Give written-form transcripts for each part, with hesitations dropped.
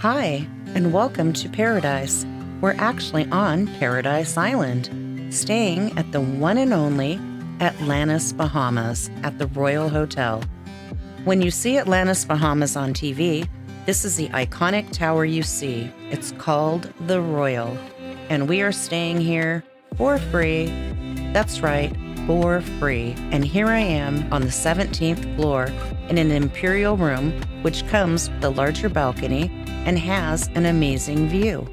Hi, and welcome to Paradise. We're actually on Paradise Island, staying at the one and only Atlantis Bahamas at the Royal Hotel. When you see Atlantis Bahamas on TV, this is the iconic tower you see. It's called the Royal, and we are staying here for free. That's right, for free. And here I am on the 17th floor in an Imperial room, which comes with a larger balcony and has an amazing view.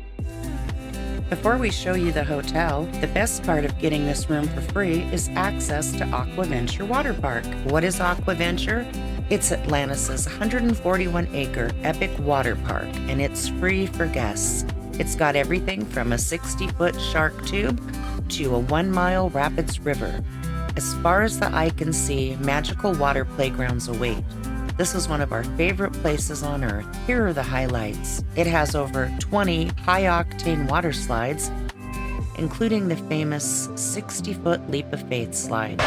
Before we show you the hotel, the best part of getting this room for free is access to Aquaventure Waterpark. What is Aquaventure? It's Atlantis' 141-acre epic water park, and it's free for guests. It's got everything from a 60-foot shark tube to a 1-mile rapids river. As far as the eye can see, magical water playgrounds await. This is one of our favorite places on Earth. Here are the highlights. It has over 20 high-octane water slides, including the famous 60-foot Leap of Faith slide.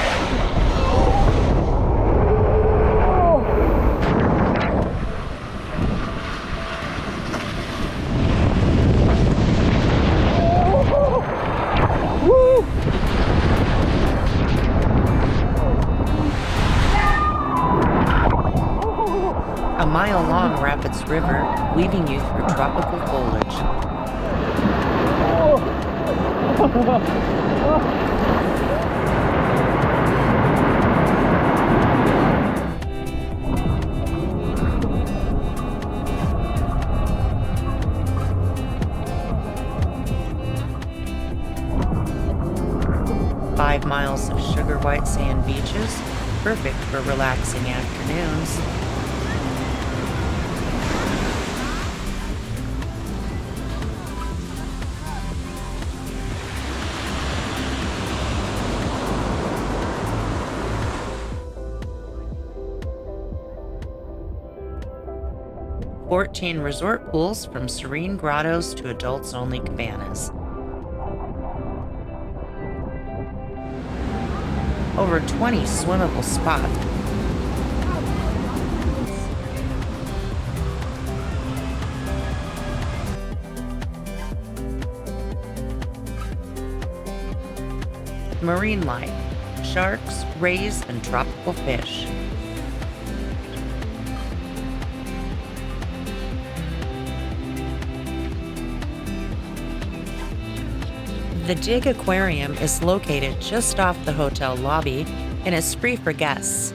A mile-long rapids river weaving you through tropical foliage. 5 miles of sugar white sand beaches, perfect for relaxing afternoons. "14 resort pools from serene grottos to adults-only cabanas. Over 20 swimmable spots. Marine life, sharks, rays, and tropical fish. The Dig Aquarium is located just off the hotel lobby and is free for guests.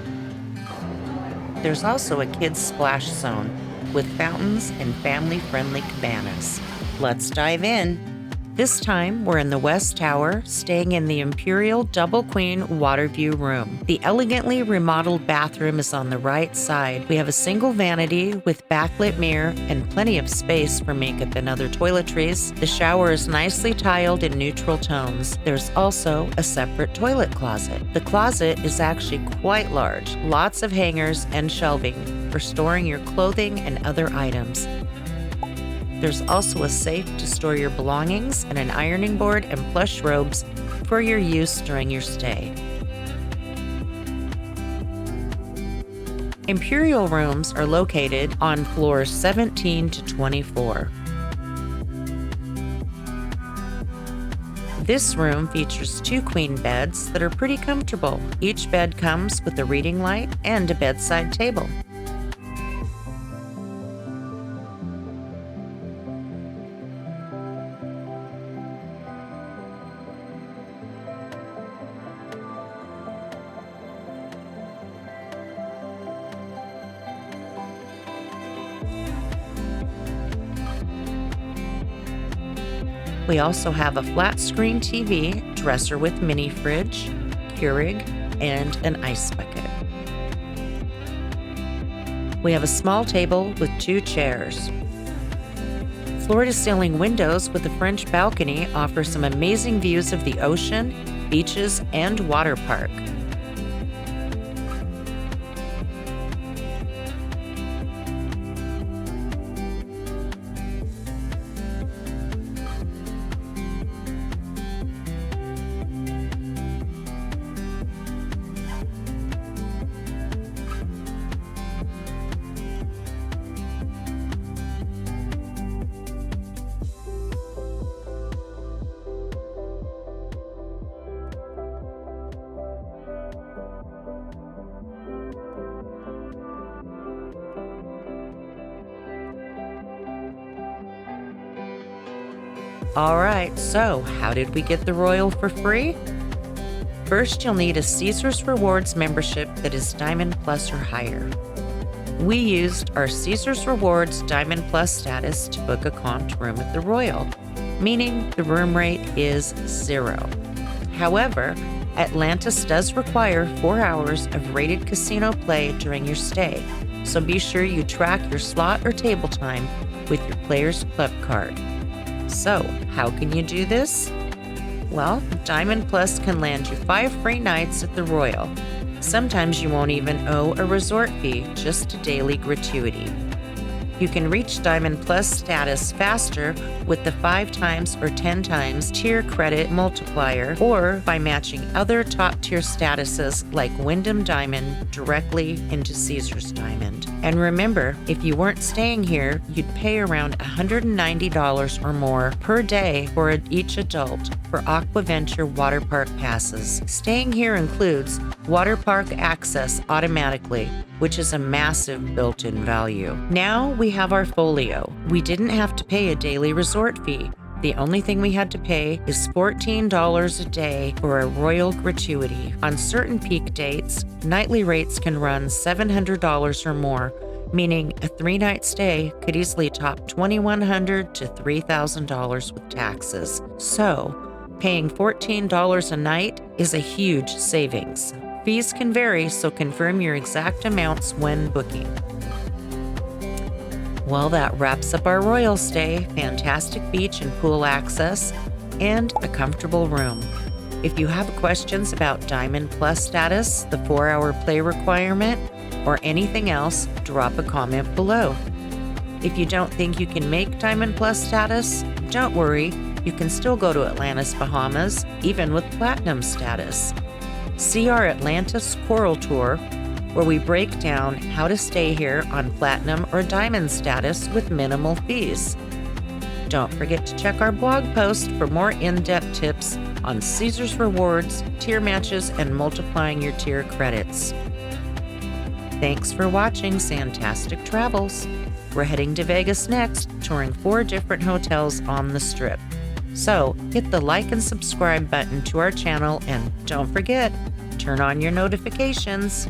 There's also a kids' splash zone with fountains and family-friendly cabanas. Let's dive in. This time, we're in the West Tower, staying in the Imperial Double-Queen Water View room. The elegantly remodeled bathroom is on the right side. We have a single vanity with backlit mirror and plenty of space for makeup and other toiletries. The shower is nicely tiled in neutral tones. There's also a separate toilet closet. The closet is actually quite large, lots of hangers and shelving for storing your clothing and other items. There's also a safe to store your belongings and an ironing board and plush robes for your use during your stay. Imperial rooms are located on floors 17 to 24. This room features 2 queen beds that are pretty comfortable. Each bed comes with a reading light and a bedside table. We also have a Flatscreen TV, dresser with Minifridge, Keurig, and an ice bucket. We have a small table with 2 chairs. Floor-to-ceiling windows with a French balcony offer some amazing views of the ocean, beaches, and water park. All right, so how did we get the Royal for free? First, you'll need a Caesars Rewards membership that is Diamond Plus or higher. We used our Caesars Rewards Diamond Plus status to book a comped room at the Royal, meaning the room rate is 0. However, Atlantis does require 4 hours of rated casino play during your stay, so be sure you track your slot or table time with your Players Club card. So, how can you do this? Well, Diamond Plus can land you 5 free nights at the Royal. Sometimes you won't even owe a resort fee, just a daily gratuity. You can reach Diamond Plus status faster with the 5 times or 10 times tier credit multiplier, or by matching other top-tier statuses like Wyndham Diamond directly into Caesars Diamond. And remember, if you weren't staying here, you'd pay around $190 or more per day for each adult for Aquaventure Waterpark passes. Staying here includes Waterpark access automatically, which is a massive built-in value. Now we have our folio. We didn't have to pay a daily resort fee. The only thing we had to pay is $14 a day for a Royal gratuity. On certain peak dates, nightly rates can run $700 or more, meaning a 3-night stay could easily top $2,100 to $3,000 with taxes. So, paying $14 a night is a huge savings. Fees can vary, so confirm your exact amounts when booking. Well, that wraps up our Royal stay, fantastic beach and pool access, and a comfortable room. If you have questions about Diamond Plus status, the 4-hour play requirement, or anything else, drop a comment below. If you don't think you can make Diamond Plus status, don't worry, you can still go to Atlantis Bahamas, even with Platinum status. See our Atlantis Coral Tour, where we break down how to stay here on Platinum or Diamond status with minimal fees. Don't forget to check our blog post for more in-depth tips on Caesars Rewards, tier matches, and multiplying your tier credits. Thanks for watching Santastic Travels. We're heading to Vegas next, touring 4 different hotels on the Strip. So hit the like and subscribe button to our channel, and don't forget, turn on your notifications.